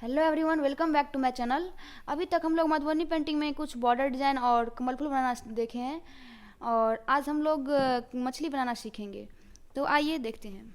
Hello everyone, welcome back to my channel. अभी तक हम लोग मधुबनी पेंटिंग में कुछ बॉर्डर डिज़ाइन और कमल फूल बनाना देखे हैं और आज हम लोग मछली बनाना सीखेंगे। तो आइए देखते हैं।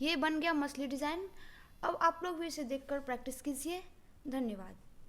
ये बन गया मछली डिज़ाइन। अब आप लोग भी इसे देखकर प्रैक्टिस कीजिए। धन्यवाद।